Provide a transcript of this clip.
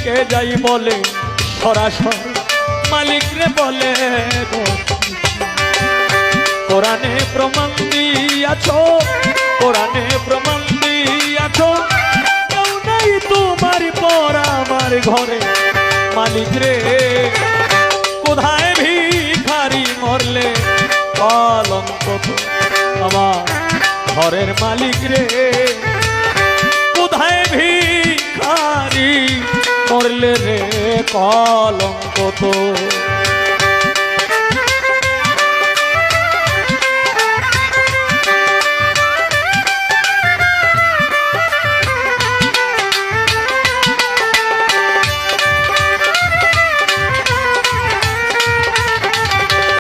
কে যাই বলে সরাসর মালিক রে বলে কোরআনে প্রমাণ দিয়াছো, কোরআনে প্রমাণ দিয়াছো, কেউ নাই তোমার পর আমার ঘরে মালিক রে। কোথায় ভিখারি মরলে কলঙ্ক তো আমার ঘরের মালিক রে। কোথায় ভিখারি মরলে রে কলঙ্ক তো